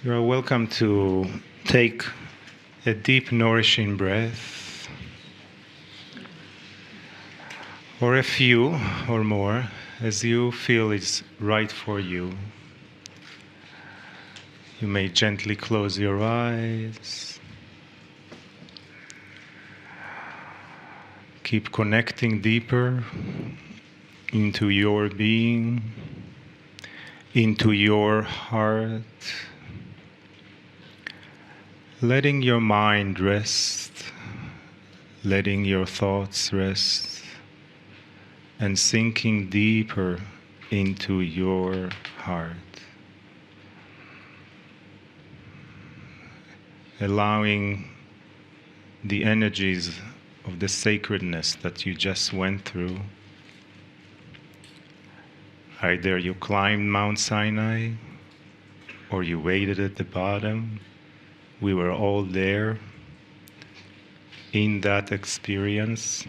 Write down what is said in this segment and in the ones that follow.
You are welcome to take a deep, nourishing breath, or a few or more, as you feel is right for you. You may gently close your eyes. Keep connecting deeper into your being, into your heart. Letting your mind rest, letting your thoughts rest, and sinking deeper into your heart. Allowing the energies of the sacredness that you just went through. Either you climbed Mount Sinai or you waited at the bottom. We were all there in that experience,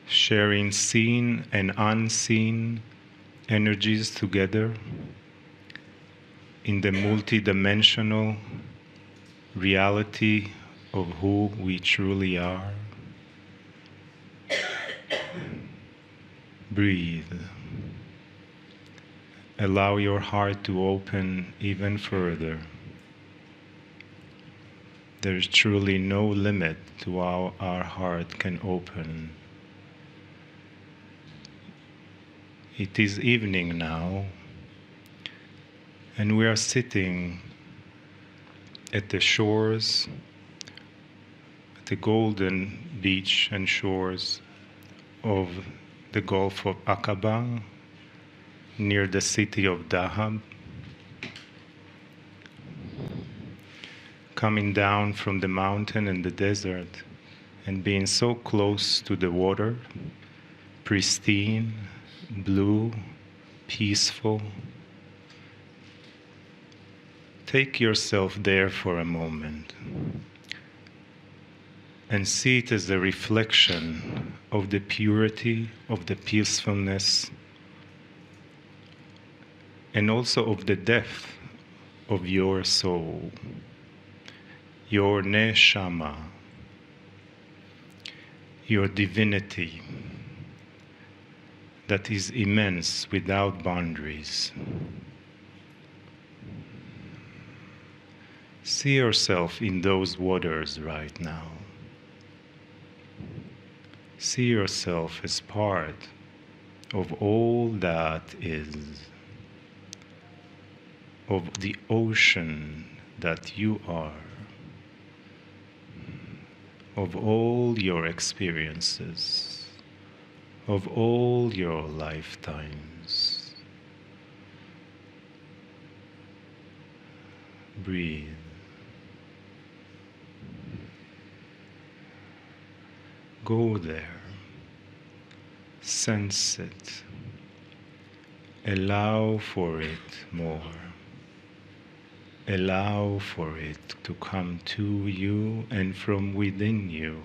sharing seen and unseen energies together in the multidimensional reality of who we truly are. Breathe. Allow your heart to open even further. There is truly no limit to how our heart can open. It is evening now, and we are sitting at the shores, at the golden beach and shores of the Gulf of Aqaba, near the city of Dahab. Coming down from the mountain and the desert and being so close to the water, pristine, blue, peaceful. Take yourself there for a moment and see it as a reflection of the purity, of the peacefulness, and also of the depth of your soul. Your neshama, your divinity that is immense without boundaries. See yourself in those waters right now. See yourself as part of all that is, of the ocean that you are, of all your experiences, of all your lifetimes. Breathe. Go there. Sense it. Allow for it more. Allow for it to come to you and from within you.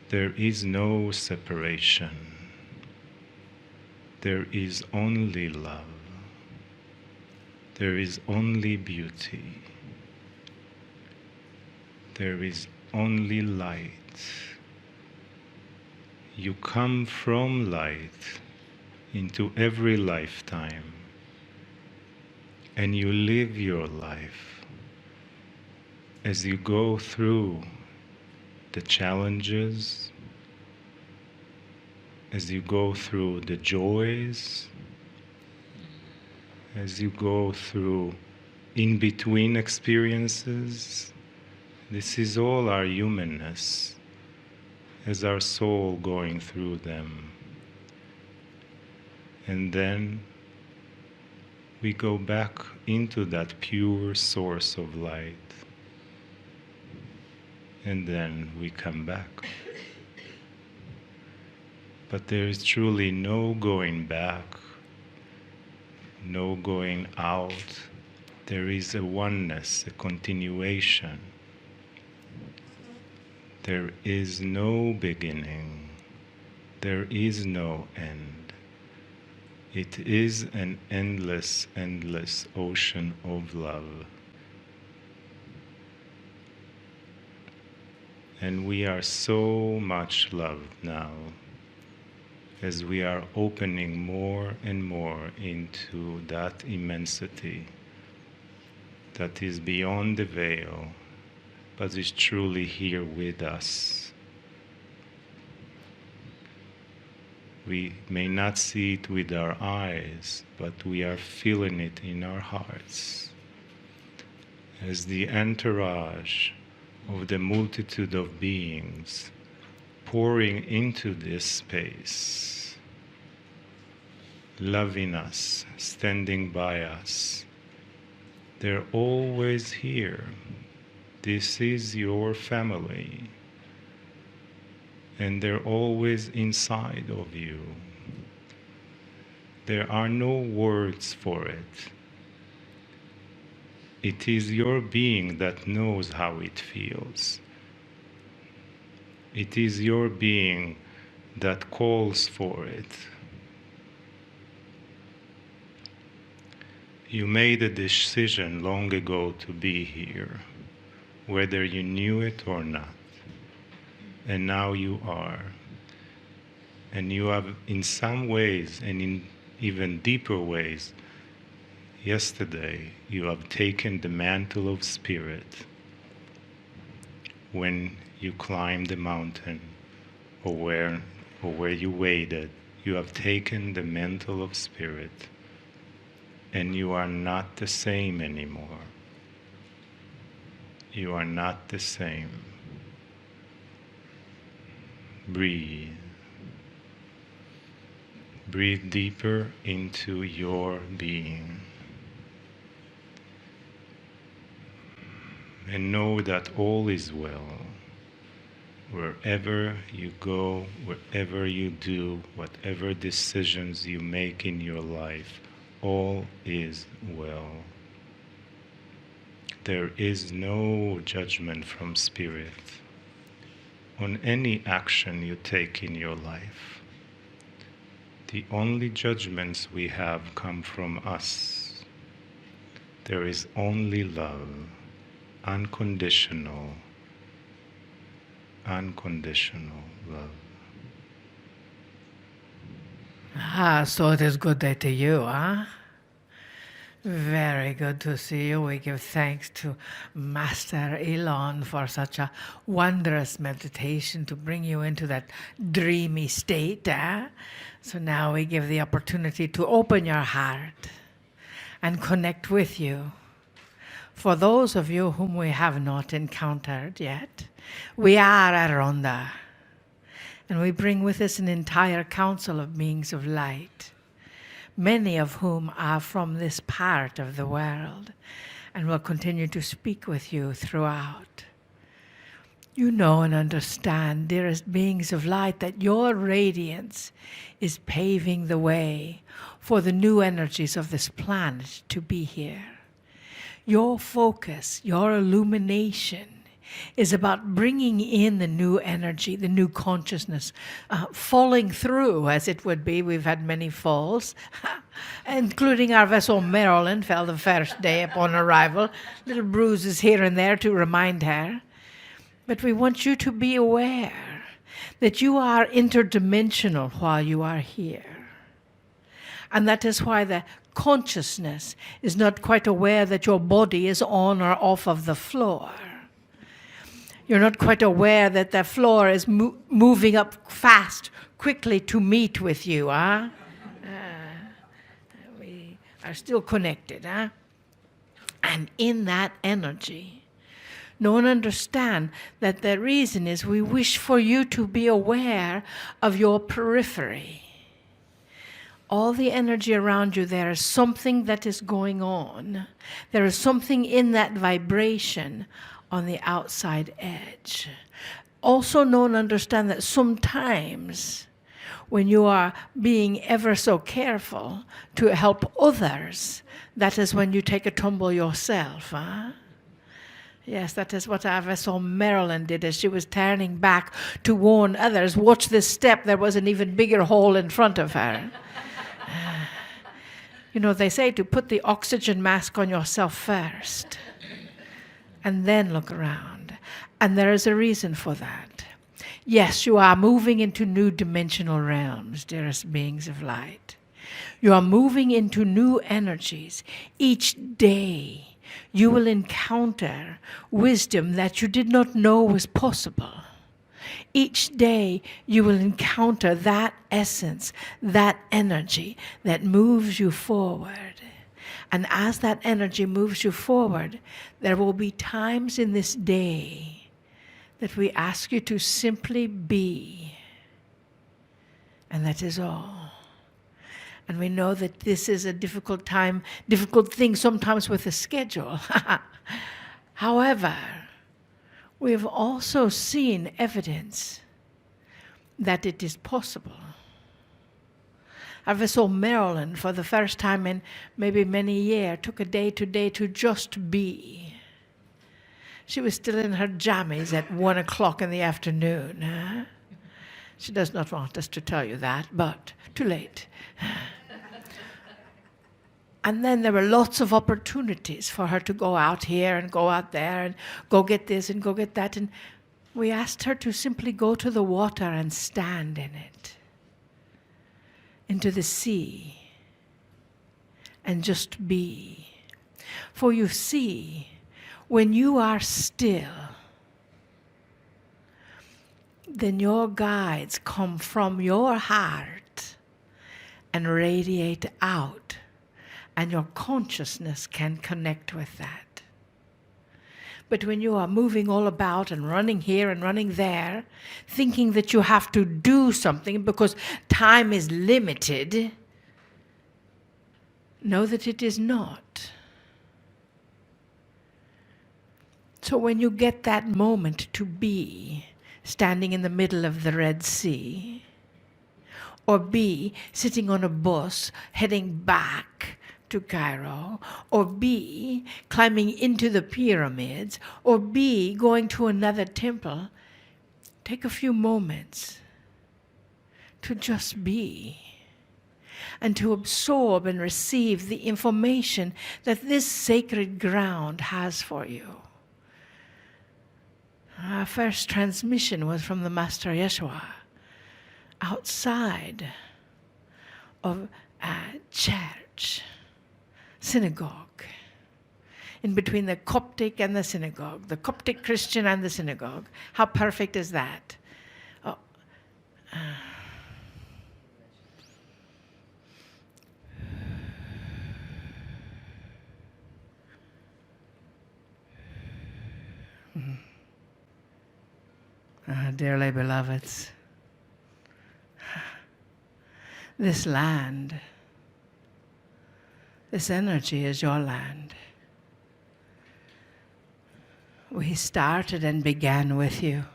There is no separation. There is only love. There is only beauty. There is only light. You come from light into every lifetime. And you live your life as you go through the challenges, as you go through the joys, as you go through in-between experiences. This is all our humanness, as our soul going through them. And then we go back into that pure source of light. And then we come back. But there is truly no going back, no going out. There is a oneness, a continuation. There is no beginning. There is no end. It is an endless, endless ocean of love. And we are so much loved now, as we are opening more and more into that immensity that is beyond the veil, but is truly here with us. We may not see it with our eyes, but we are feeling it in our hearts. As the entourage of the multitude of beings pouring into this space, loving us, standing by us. They're always here. This is your family. And they're always inside of you. There are no words for it. It is your being that knows how it feels. It is your being that calls for it. You made a decision long ago to be here, whether you knew it or not. And now you are. And you have, in some ways, and in even deeper ways, yesterday you have taken the mantle of spirit when you climbed the mountain, or where you waded. You have taken the mantle of spirit, and you are not the same anymore. You are not the same. Breathe. Breathe deeper into your being. And know that all is well. Wherever you go, wherever you do, whatever decisions you make in your life, all is well. There is no judgment from Spirit on any action you take in your life. The only judgments we have come from us. There is only love, unconditional love. So it is good day to you, huh? Very good to see you. We give thanks to Master Elon for such a wondrous meditation to bring you into that dreamy state. So now we give the opportunity to open your heart and connect with you. For those of you whom we have not encountered yet, we are Aronda, and we bring with us an entire council of beings of light, many of whom are from this part of the world, and will continue to speak with you throughout. You know and understand, dearest beings of light, that your radiance is paving the way for the new energies of this planet to be here. Your focus, your illumination is about bringing in the new energy, the new consciousness, falling through, as it would be. We've had many falls, including our vessel Marilyn fell the first day upon arrival. Little bruises here and there to remind her. But we want you to be aware that you are interdimensional while you are here. And that is why the consciousness is not quite aware that your body is on or off of the floor. You're not quite aware that the floor is moving up fast, quickly to meet with you. We are still connected. And in that energy, know and understand that the reason is we wish for you to be aware of your periphery. All the energy around you, there is something that is going on. There is something in that vibration on the outside edge. Also know and understand that sometimes when you are being ever so careful to help others, that is when you take a tumble yourself. Yes, that is what our vessel Marilyn did as she was turning back to warn others. Watch this step, there was an even bigger hole in front of her. You know, they say to put the oxygen mask on yourself first and then look around. And there is a reason for that. Yes, you are moving into new dimensional realms, dearest beings of light. You are moving into new energies. Each day you will encounter wisdom that you did not know was possible. Each day you will encounter that essence, that energy that moves you forward. And as that energy moves you forward, there will be times in this day that we ask you to simply be. And that is all. And we know that this is a difficult time, difficult thing sometimes with the schedule. However, we've also seen evidence that it is possible. I saw Marilyn for the first time in maybe many years, took a day to just be. She was still in her jammies at 1 o'clock in the afternoon. Huh? She does not want us to tell you that, but too late. And then there were lots of opportunities for her to go out here and go out there and go get this and go get that. And we asked her to simply go to the water and stand in it, into the sea, and just be. For you see, when you are still, then your guides come from your heart and radiate out, and your consciousness can connect with that. But when you are moving all about and running here and running there, thinking that you have to do something because time is limited, know that it is not. So when you get that moment to be standing in the middle of the Red Sea, or be sitting on a bus heading back to Cairo, or be climbing into the pyramids, or be going to another temple, take a few moments to just be and to absorb and receive the information that this sacred ground has for you. Our first transmission was from the Master Yeshua outside of a church, synagogue, in between the Coptic and the synagogue, the Coptic Christian and the synagogue. How perfect is that? Oh. Dearly beloveds, this land, this energy is your land. We started and began with you,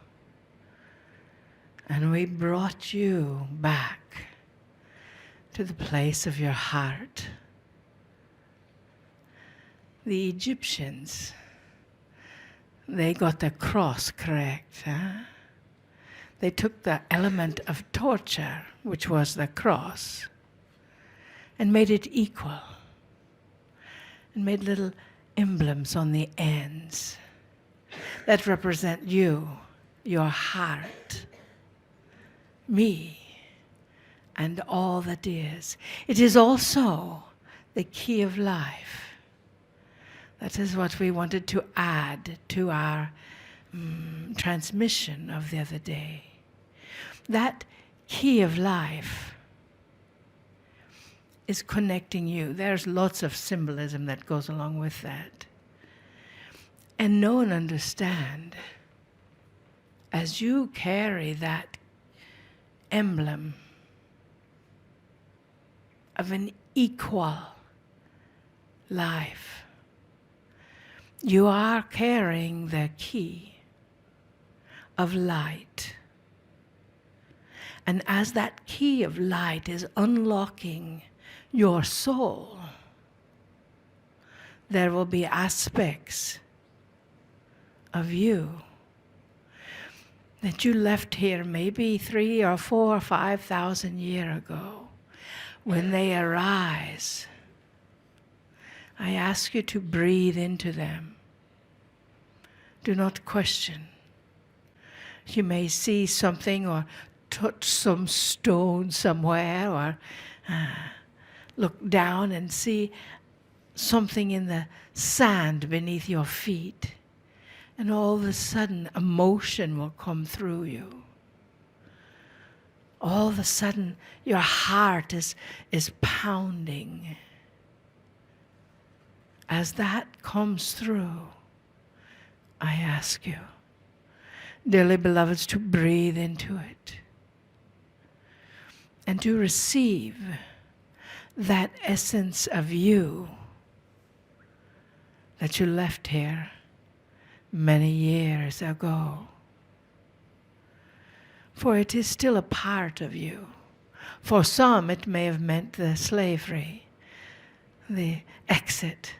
and we brought you back to the place of your heart. The Egyptians, they got the cross correct, huh? They took the element of torture, which was the cross, and made it equal, and made little emblems on the ends that represent you, your heart, me, and all that is. It is also the key of life. That is what we wanted to add to our transmission of the other day. That key of life is connecting you. There's lots of symbolism that goes along with that. And know and understand, as you carry that emblem of an equal life, you are carrying the key of light. And as that key of light is unlocking your soul, there will be aspects of you that you left here maybe 3 or 4 or 5,000 years ago. When they arise, I ask you to breathe into them. Do not question. You may see something or touch some stone somewhere, or look down and see something in the sand beneath your feet. And all of a sudden, emotion will come through you. All of a sudden, your heart is pounding. As that comes through, I ask you, dearly beloveds, to breathe into it and to receive that essence of you that you left here many years ago. For it is still a part of you. For some, it may have meant the slavery, the exit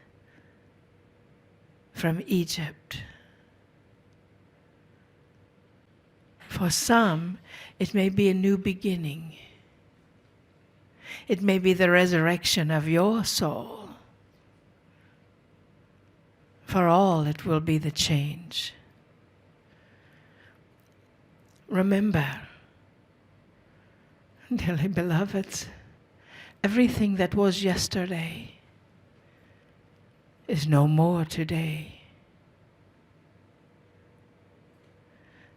from Egypt. For some, it may be a new beginning. It may be the resurrection of your soul. For all, it will be the change. Remember, dearly beloveds, everything that was yesterday is no more today.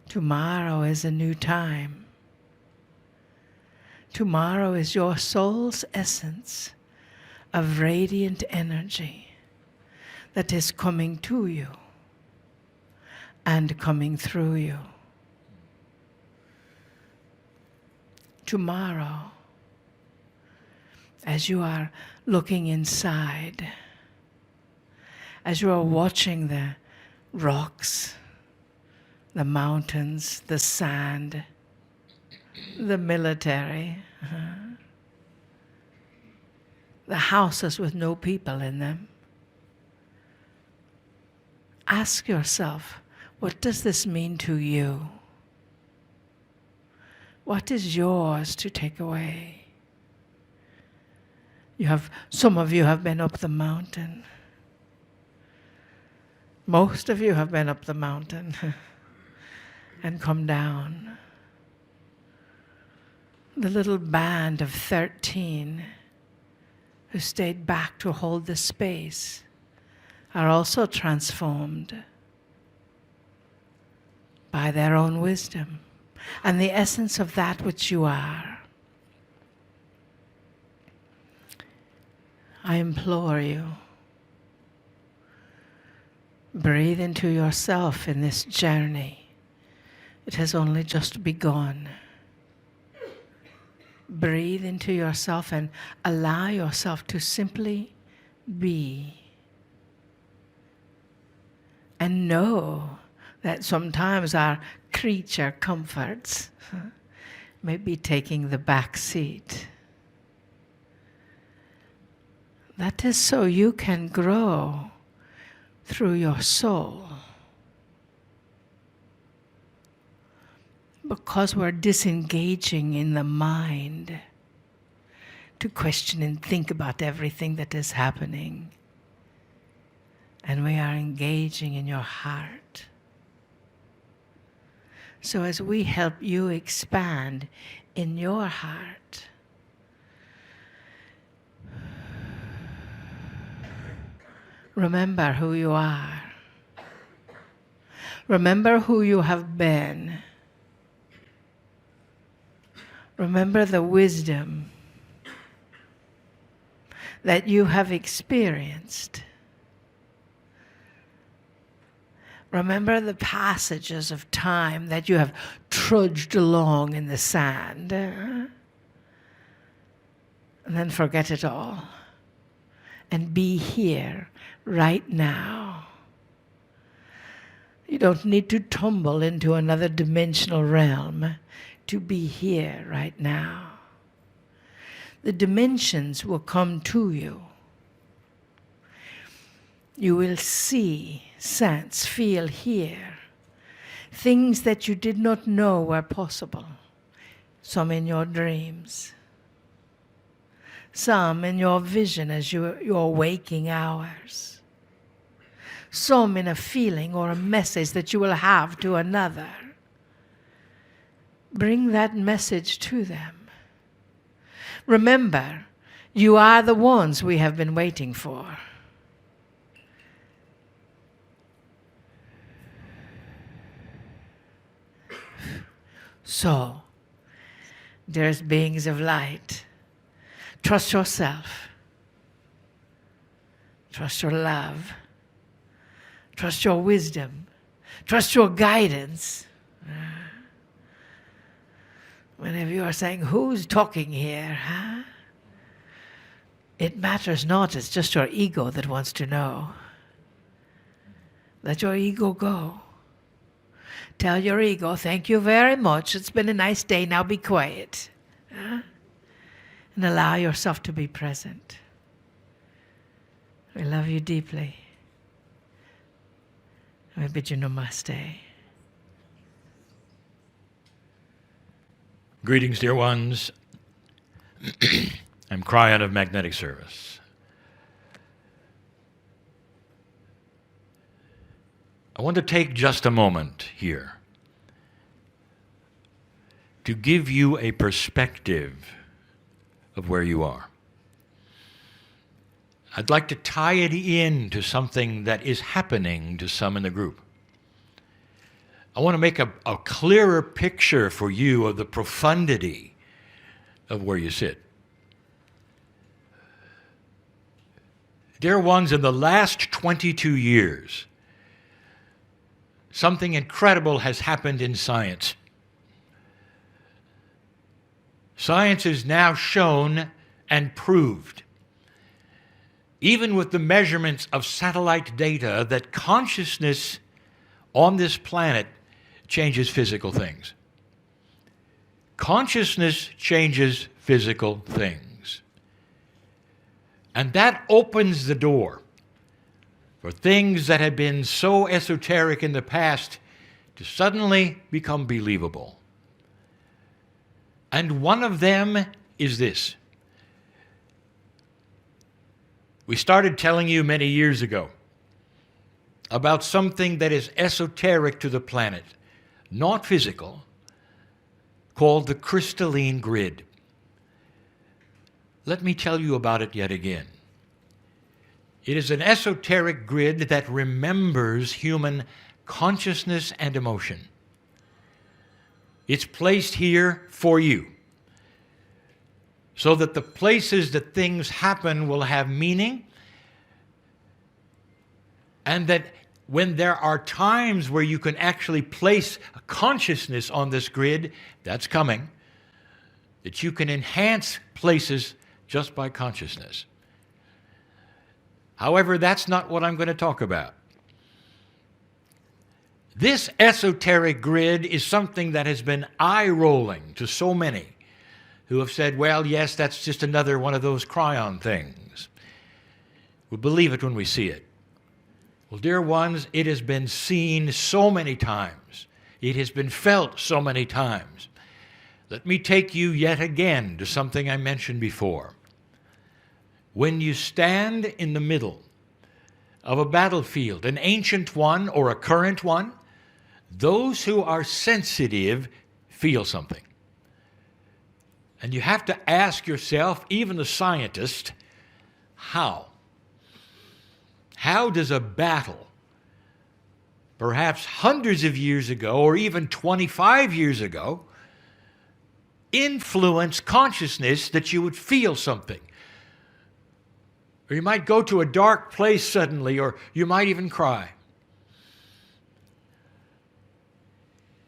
Tomorrow is a new time. Tomorrow is your soul's essence of radiant energy that is coming to you and coming through you. Tomorrow, as you are looking inside, as you are watching the rocks, the mountains, the sand, the military, the houses with no people in them, ask yourself, what does this mean to you? What is yours to take away? Some of you have been up the mountain. Most of you have been up the mountain and come down. The little band of 13 who stayed back to hold the space are also transformed by their own wisdom and the essence of that which you are. I implore you, breathe into yourself in this journey. It has only just begun. Breathe into yourself and allow yourself to simply be. And know that sometimes our creature comforts may be taking the back seat. That is so you can grow through your soul. Because we're disengaging in the mind to question and think about everything that is happening. And we are engaging in your heart. So as we help you expand in your heart, remember who you are. Remember who you have been. Remember the wisdom that you have experienced. Remember the passages of time that you have trudged along in the sand. And then forget it all. And be here right now. You don't need to tumble into another dimensional realm to be here right now. The dimensions will come to you. You will see, sense, feel, hear things that you did not know were possible. Some in your dreams, some in your vision as your waking hours, some in a feeling or a message that you will have to another. Bring that message to them. Remember, you are the ones we have been waiting for. So, dearest beings of light, trust yourself. Trust your love. Trust your wisdom. Trust your guidance. Whenever you are saying, who's talking here, huh? It matters not, it's just your ego that wants to know. Let your ego go. Tell your ego, thank you very much, it's been a nice day, now be quiet. Huh? And allow yourself to be present. We love you deeply. We bid you namaste. Greetings, dear ones. I'm Kryon of Magnetic Service. I want to take just a moment here to give you a perspective of where you are. I'd like to tie it in to something that is happening to some in the group. I want to make a clearer picture for you of the profundity of where you sit. Dear ones, in the last 22 years, something incredible has happened in science. Science is now shown and proved, even with the measurements of satellite data, that consciousness on this planet changes physical things. Consciousness changes physical things. And that opens the door for things that had been so esoteric in the past to suddenly become believable. And one of them is this. We started telling you many years ago about something that is esoteric to the planet, not physical, called the crystalline grid. Let me tell you about it yet again. It is an esoteric grid that remembers human consciousness and emotion. It's placed here for you, so that the places that things happen will have meaning, and that when there are times where you can actually place a consciousness on this grid, that's coming, that you can enhance places just by consciousness. However, that's not what I'm going to talk about. This esoteric grid is something that has been eye-rolling to so many who have said, well, yes, that's just another one of those Kryon things. We believe it when we see it. Well, dear ones, it has been seen so many times. It has been felt so many times. Let me take you yet again to something I mentioned before. When you stand in the middle of a battlefield, an ancient one or a current one, those who are sensitive feel something. And you have to ask yourself, even the scientist, how? How does a battle, perhaps hundreds of years ago or even 25 years ago, influence consciousness that you would feel something? Or you might go to a dark place suddenly, or you might even cry.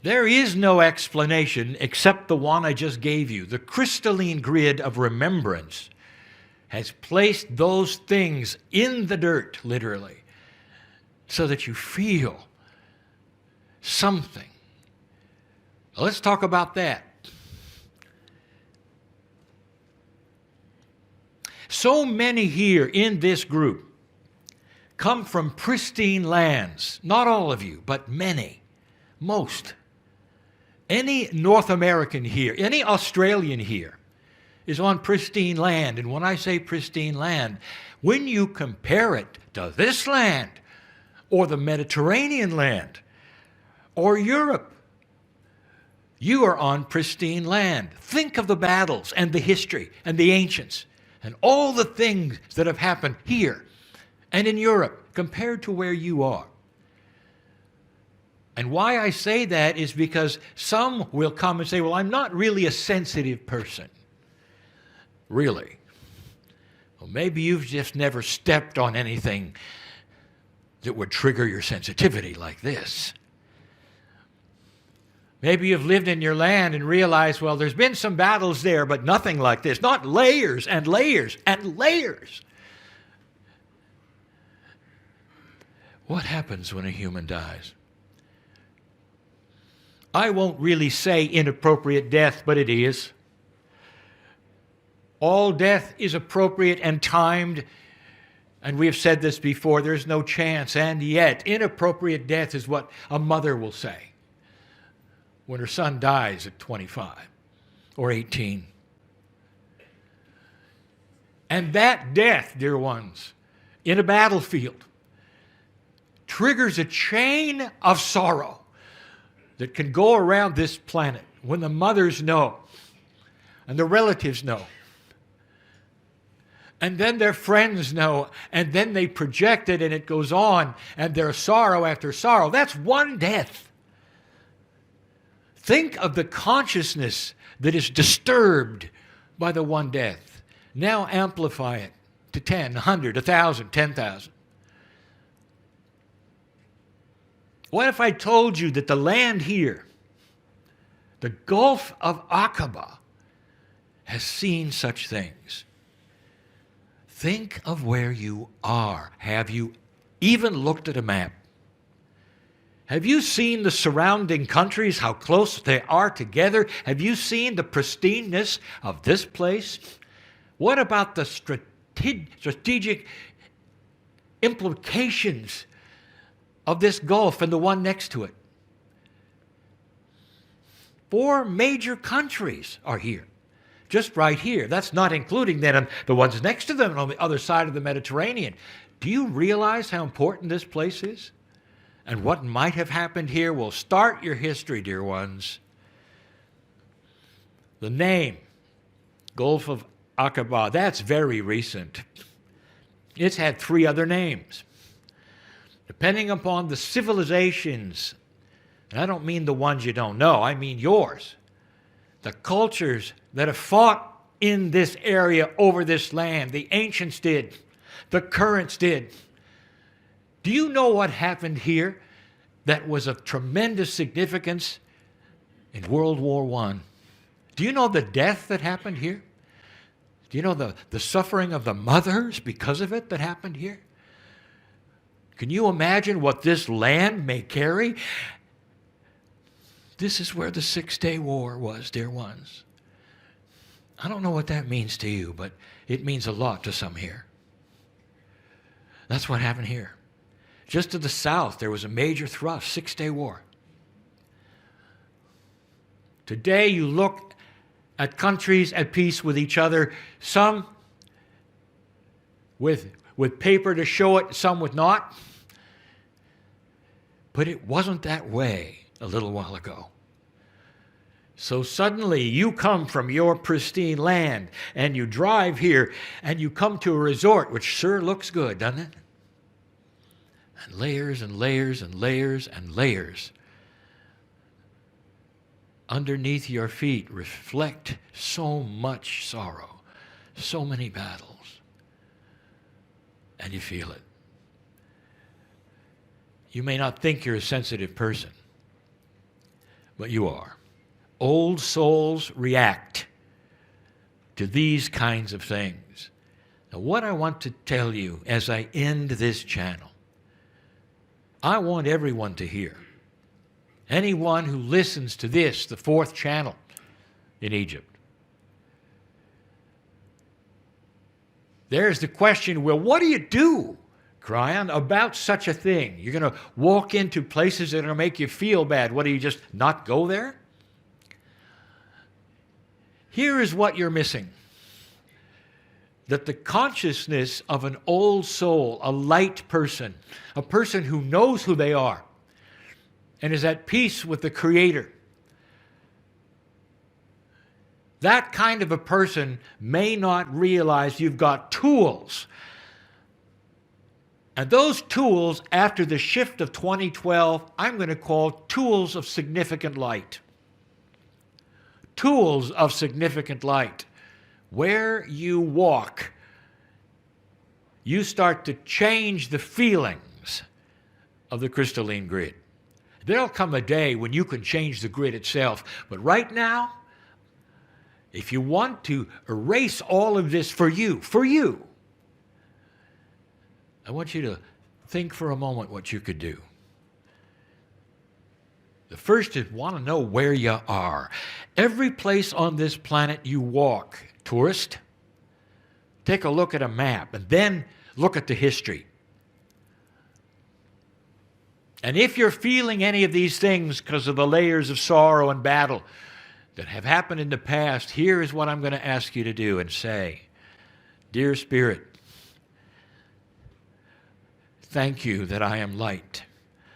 There is no explanation except the one I just gave you. The crystalline grid of remembrance has placed those things in the dirt, literally, so that you feel something. Let's talk about that. So many here in this group come from pristine lands. Not all of you, but many, most. Any North American here, any Australian here, is on pristine land. And when I say pristine land, when you compare it to this land, or the Mediterranean land, or Europe, you are on pristine land. Think of the battles and the history and the ancients and all the things that have happened here and in Europe compared to where you are. And why I say that is because some will come and say, well, I'm not really a sensitive person. Really? Well, maybe you've just never stepped on anything that would trigger your sensitivity like this. Maybe you've lived in your land and realized, well, there's been some battles there, but nothing like this. Not layers and layers and layers. What happens when a human dies? I won't really say inappropriate death, but it is. All death is appropriate and timed. And we have said this before, there's no chance. And yet, inappropriate death is what a mother will say when her son dies at 25 or 18. And that death, dear ones, in a battlefield, triggers a chain of sorrow that can go around this planet when the mothers know and the relatives know. And then their friends know, and then they project it, and it goes on, and there's sorrow after sorrow. That's one death. Think of the consciousness that is disturbed by the one death. Now amplify it to 10, 100, 1,000, 10,000. What if I told you that the land here, the Gulf of Aqaba, has seen such things? Think of where you are. Have you even looked at a map? Have you seen the surrounding countries, how close they are together? Have you seen the pristineness of this place? What about the strategic implications of this Gulf and the one next to it? 4 major countries are here. Just right here. That's not including then the ones next to them on the other side of the Mediterranean. Do you realize how important this place is? And what might have happened here will start your history, dear ones. The name, Gulf of Aqaba, that's very recent. It's had 3 other names. Depending upon the civilizations, and I don't mean the ones you don't know, I mean yours. The cultures that have fought in this area over this land. The ancients did. The currents did. Do you know what happened here that was of tremendous significance in World War I? Do you know the death that happened here? Do you know the suffering of the mothers because of it that happened here? Can you imagine what this land may carry? This is where the 6-Day War was, dear ones. I don't know what that means to you, but it means a lot to some here. That's what happened here. Just to the south, there was a major thrust, 6-Day War. Today, you look at countries at peace with each other, some with paper to show it, some with not. But it wasn't that way a little while ago. So suddenly you come from your pristine land and you drive here and you come to a resort, which sure looks good, doesn't it? And layers and layers and layers and layers underneath your feet reflect so much sorrow, so many battles, and you feel it. You may not think you're a sensitive person, but you are. Old souls react to these kinds of things. Now, what I want to tell you as I end this channel, I want everyone to hear. Anyone who listens to this, the 4th channel in Egypt. There's the question, well, what do you do, Cryon, about such a thing? You're going to walk into places that are going to make you feel bad. What, do you just not go there? Here is what you're missing. that the consciousness of an old soul, a light person, a person who knows who they are and is at peace with the Creator, that kind of a person may not realize you've got tools. And those tools, after the shift of 2012, I'm going to call tools of significant light. Tools of significant light. Where you walk, you start to change the feelings of the crystalline grid. There'll come a day when you can change the grid itself. But right now, if you want to erase all of this for you, I want you to think for a moment what you could do. The first is want to know where you are. Every place on this planet you walk, tourist, take a look at a map and then look at the history. And if you're feeling any of these things because of the layers of sorrow and battle that have happened in the past, here is what I'm going to ask you to do and say, Dear Spirit, thank you that I am light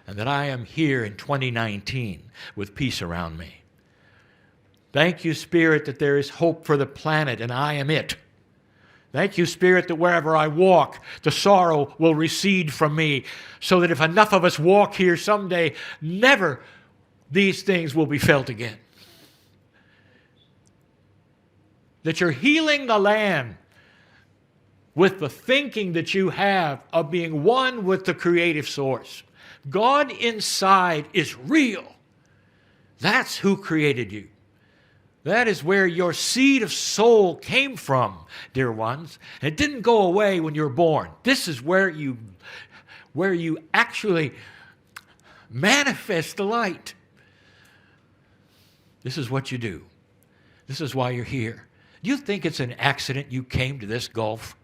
and that I am here in 2019 with peace around me. Thank you, Spirit, that there is hope for the planet and I am it. Thank you, Spirit, that wherever I walk, the sorrow will recede from me, so that if enough of us walk here someday, never these things will be felt again. That you're healing the land with the thinking that you have of being one with the creative source. God inside is real. That's who created you. That is where your seed of soul came from, dear ones. And it didn't go away when you were born. This is where you actually manifest the light. This is what you do. This is why you're here. Do you think it's an accident you came to this gulf?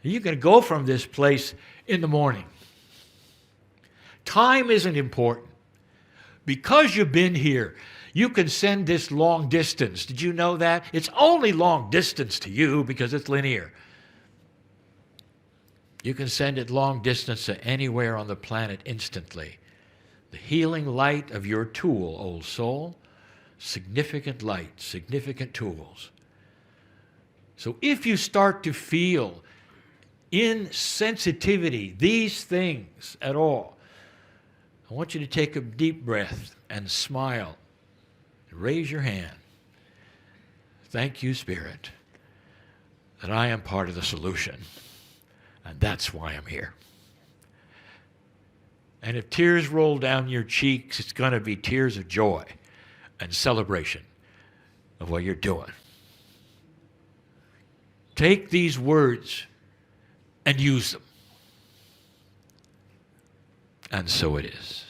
You're going to go from this place in the morning. Time isn't important. Because you've been here, you can send this long distance. Did you know that? It's only long distance to you because it's linear. You can send it long distance to anywhere on the planet instantly. The healing light of your tool, old soul, significant light, significant tools. So if you start to feel insensitivity, these things at all, I want you to take a deep breath and smile. Raise your hand. Thank you, Spirit, that I am part of the solution. And that's why I'm here. And if tears roll down your cheeks, it's going to be tears of joy and celebration of what you're doing. Take these words and use them. And so it is.